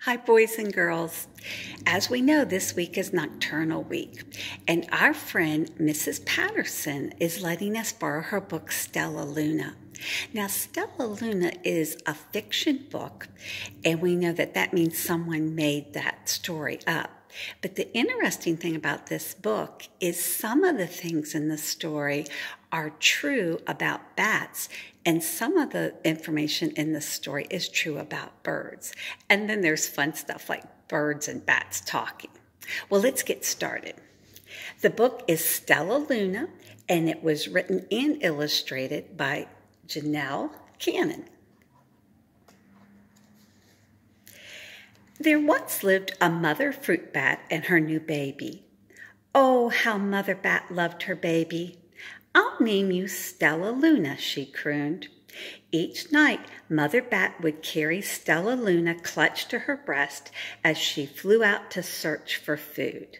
Hi, boys and girls. As we know, this week is Nocturnal Week, and our friend Mrs. Patterson is letting us borrow her book, Stellaluna. Now, Stellaluna is a fiction book, and we know that that means someone made that story up. But the interesting thing about this book is some of the things in the story are true about bats, and some of the information in the story is true about birds. And then there's fun stuff like birds and bats talking. Well, let's get started. The book is Stellaluna, and it was written and illustrated by Janelle Cannon. There once lived a mother fruit bat and her new baby. Oh, how Mother Bat loved her baby. I'll name you Stellaluna, she crooned. Each night, Mother Bat would carry Stellaluna clutched to her breast as she flew out to search for food.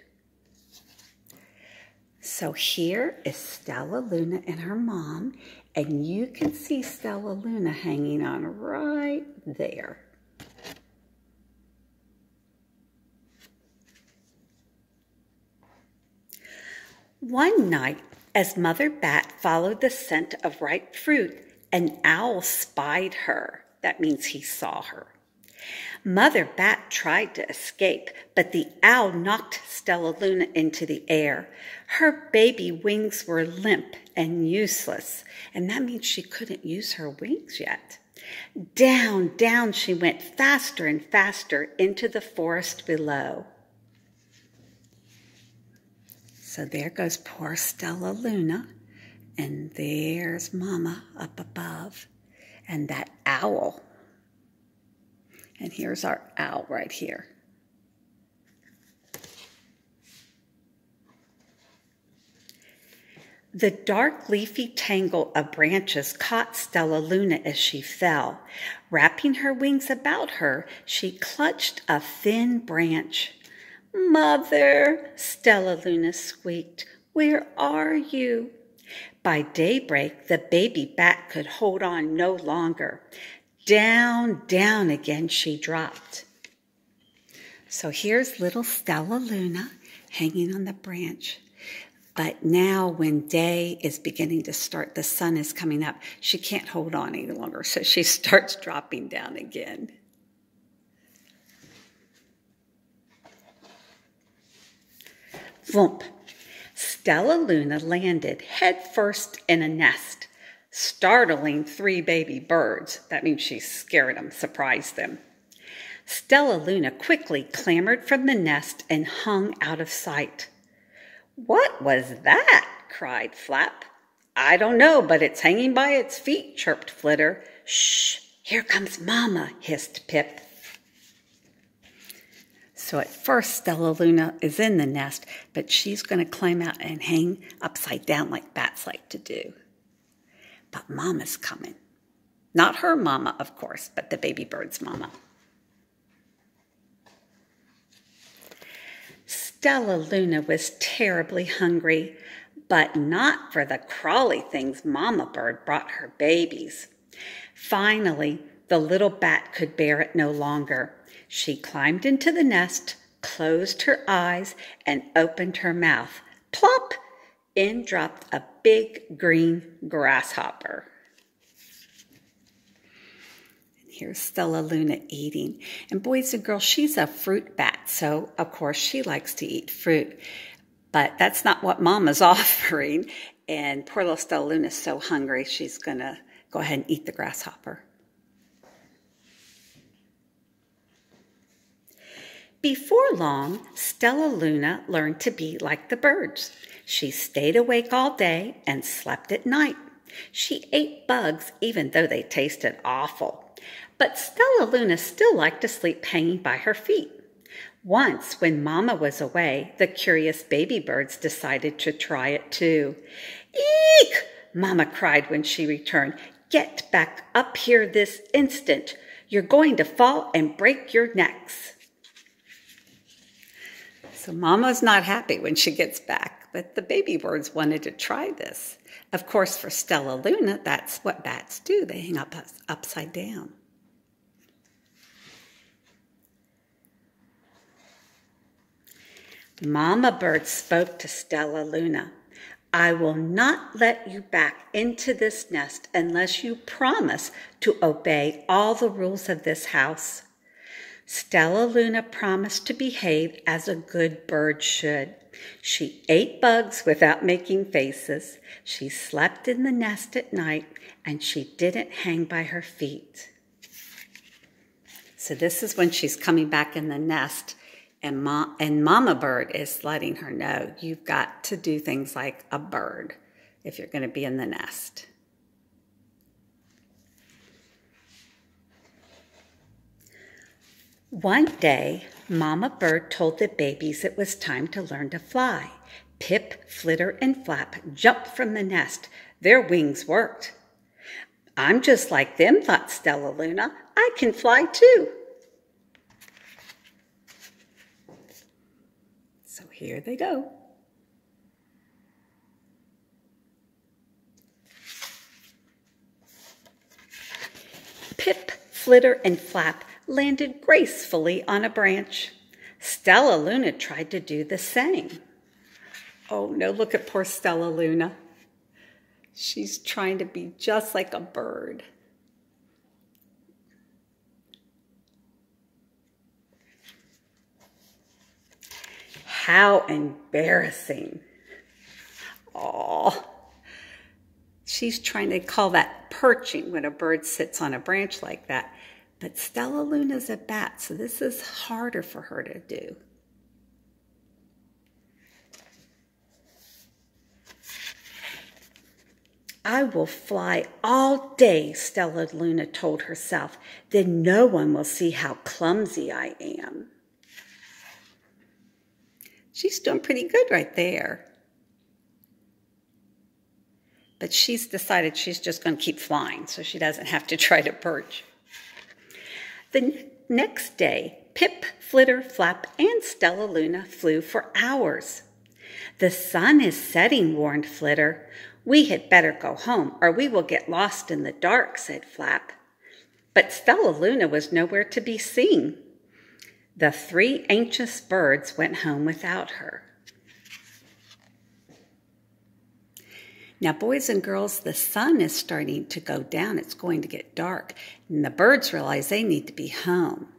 So here is Stellaluna and her mom, and you can see Stellaluna hanging on right there. One night, as Mother Bat followed the scent of ripe fruit, an owl spied her. That means he saw her. Mother Bat tried to escape, but the owl knocked Stellaluna into the air. Her baby wings were limp and useless, and that means she couldn't use her wings yet. Down, down she went faster and faster into the forest below. So there goes poor Stellaluna, and there's Mama up above, and that owl. And here's our owl right here. The dark leafy tangle of branches caught Stellaluna as she fell. Wrapping her wings about her, she clutched a thin branch. "Mother," Stellaluna squeaked, "where are you?" By daybreak, the baby bat could hold on no longer. Down, down again she dropped. So here's little Stellaluna hanging on the branch. But now when day is beginning to start, the sun is coming up, she can't hold on any longer, so she starts dropping down again. Thump! Stellaluna landed head first in a nest, startling 3 baby birds. That means she scared them, surprised them. Stellaluna quickly clambered from the nest and hung out of sight. "What was that?" cried Flap. "I don't know, but it's hanging by its feet," chirped Flitter. "Shh! Here comes Mama," hissed Pip. So at first, Stellaluna is in the nest, but she's going to climb out and hang upside down like bats like to do. But Mama's coming. Not her mama, of course, but the baby bird's mama. Stellaluna was terribly hungry, but not for the crawly things Mama Bird brought her babies. Finally, the little bat could bear it no longer. She climbed into the nest, closed her eyes, and opened her mouth. Plop! In dropped a big green grasshopper. And here's Stellaluna eating. And boys and girls, she's a fruit bat, so of course she likes to eat fruit. But that's not what Mama's offering. And poor little Stellaluna's so hungry, she's going to go ahead and eat the grasshopper. Before long, Stellaluna learned to be like the birds. She stayed awake all day and slept at night. She ate bugs even though they tasted awful. But Stellaluna still liked to sleep hanging by her feet. Once, when Mama was away, the curious baby birds decided to try it too. "Eek!" Mama cried when she returned. "Get back up here this instant. You're going to fall and break your necks." So Mama's not happy when she gets back, but the baby birds wanted to try this. Of course, for Stellaluna, that's what bats do. They hang up upside down. Mama Bird spoke to Stellaluna. I will not let you back into this nest unless you promise to obey all the rules of this house. Stellaluna promised to behave as a good bird should. She ate bugs without making faces. She slept in the nest at night, and she didn't hang by her feet. So this is when she's coming back in the nest, and Mama Bird is letting her know, you've got to do things like a bird if you're going to be in the nest. One day, Mama Bird told the babies it was time to learn to fly. Pip, Flitter, and Flap jumped from the nest. Their wings worked. I'm just like them, thought Stellaluna. I can fly too. So here they go. Pip, Flitter, and Flap landed gracefully on a branch. Stellaluna tried to do the same. Oh no, look at poor Stellaluna. She's trying to be just like a bird. How embarrassing. Oh, she's trying to call that perching when a bird sits on a branch like that. But Stellaluna's a bat, so this is harder for her to do. I will fly all day, Stellaluna told herself. Then no one will see how clumsy I am. She's doing pretty good right there. But she's decided she's just going to keep flying so she doesn't have to try to perch. The next day, Pip, Flitter, Flap, and Stellaluna flew for hours. The sun is setting, warned Flitter. We had better go home, or we will get lost in the dark, said Flap. But Stellaluna was nowhere to be seen. The three anxious birds went home without her. Now, boys and girls, the sun is starting to go down. It's going to get dark. And the birds realize they need to be home.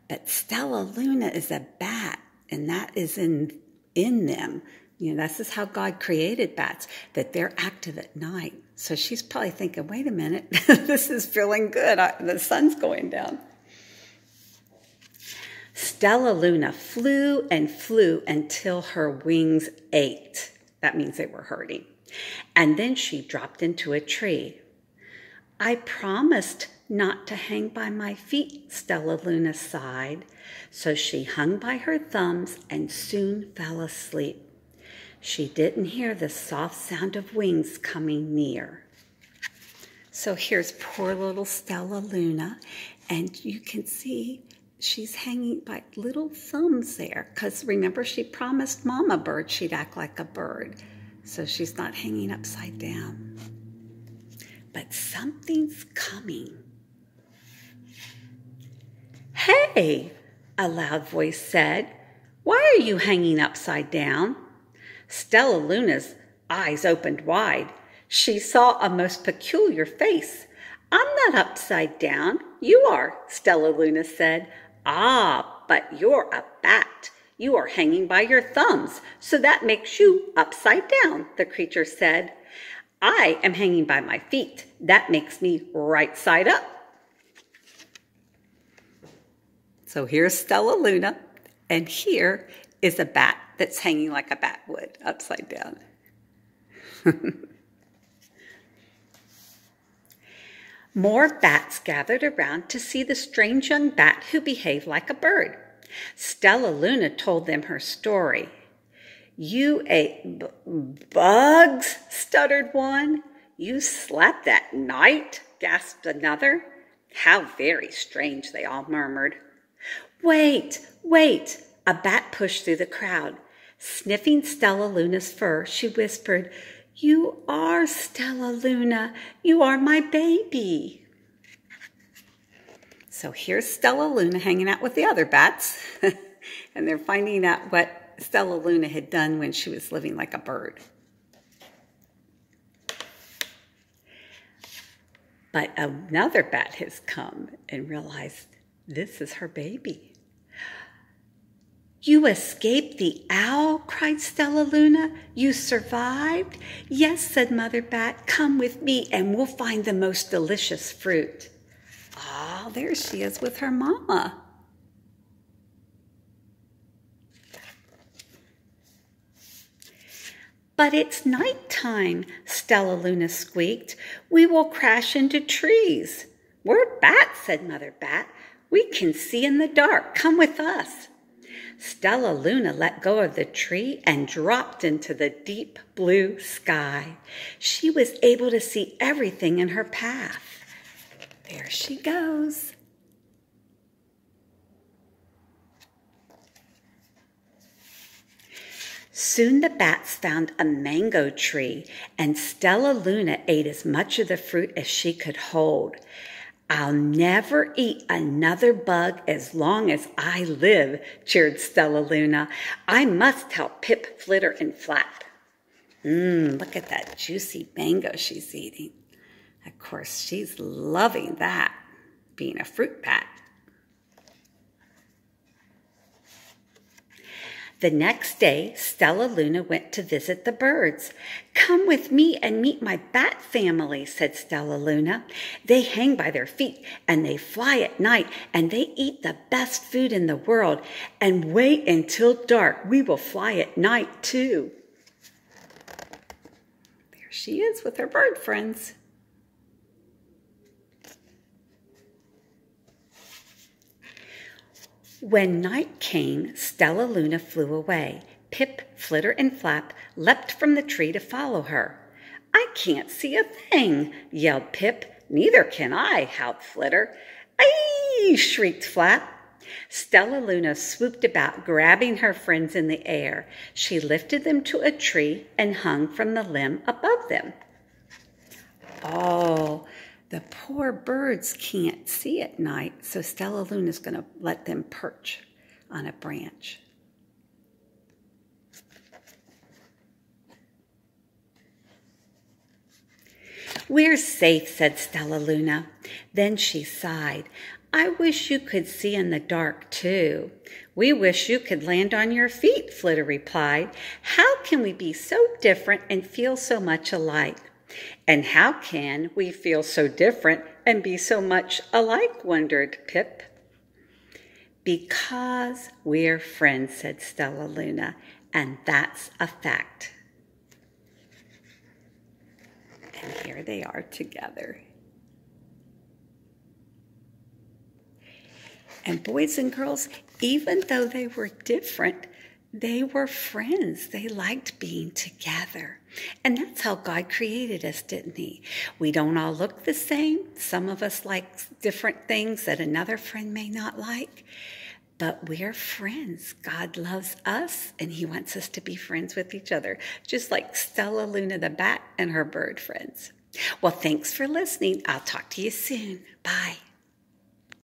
But Stellaluna is a bat, and that is in them. You know, this is how God created bats, that they're active at night. So she's probably thinking, wait a minute, this is feeling good. The sun's going down. Stellaluna flew and flew until her wings ached. That means they were hurting. And then she dropped into a tree. I promised not to hang by my feet, Stellaluna sighed. So she hung by her thumbs and soon fell asleep. She didn't hear the soft sound of wings coming near. So here's poor little Stellaluna, and you can see she's hanging by little thumbs there, because remember she promised Mama Bird she'd act like a bird. So she's not hanging upside down. But something's coming. Hey, a loud voice said, why are you hanging upside down? Stellaluna's eyes opened wide. She saw a most peculiar face. I'm not upside down. You are, Stellaluna said. Ah, but you're a bat. You are hanging by your thumbs, so that makes you upside down, the creature said. I am hanging by my feet. That makes me right side up. So here's Stellaluna, and here is a bat that's hanging like a bat would, upside down. More bats gathered around to see the strange young bat who behaved like a bird. Stellaluna told them her story. You ate bugs, stuttered one. You slept at night, gasped another. How very strange, they all murmured. Wait, wait, a bat pushed through the crowd. Sniffing Stellaluna's fur, she whispered, You are Stellaluna. You are my baby. So here's Stellaluna hanging out with the other bats, and they're finding out what Stellaluna had done when she was living like a bird. But another bat has come and realized this is her baby. "You escaped the owl?" cried Stellaluna. "You survived?" "Yes," said Mother Bat. "Come with me and we'll find the most delicious fruit." Oh, there she is with her mama. "But it's nighttime," Stellaluna squeaked. "We will crash into trees." "We're bats," said Mother Bat. "We can see in the dark. Come with us." Stellaluna let go of the tree and dropped into the deep blue sky. She was able to see everything in her path. There she goes. Soon the bats found a mango tree, and Stellaluna ate as much of the fruit as she could hold. "I'll never eat another bug as long as I live," cheered Stellaluna. "I must help Pip, Flitter, and Flap." Look at that juicy mango she's eating. Of course, she's loving that, being a fruit bat. The next day, Stellaluna went to visit the birds. "Come with me and meet my bat family," said Stellaluna. "They hang by their feet and they fly at night and they eat the best food in the world. And wait until dark. We will fly at night too." There she is with her bird friends. When night came, Stellaluna flew away. Pip, Flitter, and Flap leapt from the tree to follow her. "I can't see a thing," yelled Pip. "Neither can I," howled Flitter. "Aye!" shrieked Flap. Stellaluna swooped about, grabbing her friends in the air. She lifted them to a tree and hung from the limb above them. Oh, the poor birds can't see at night, so Stellaluna's going to let them perch on a branch. "We're safe," said Stellaluna. Then she sighed. "I wish you could see in the dark, too." "We wish you could land on your feet," Flitter replied. "How can we be so different and feel so much alike?" "And how can we feel so different and be so much alike?" wondered Pip. "Because we're friends," said Stellaluna, "and that's a fact." And here they are together. And boys and girls, even though they were different, they were friends. They liked being together. And that's how God created us, didn't he? We don't all look the same. Some of us like different things that another friend may not like. But we're friends. God loves us, and he wants us to be friends with each other, just like Stellaluna the bat and her bird friends. Well, thanks for listening. I'll talk to you soon. Bye.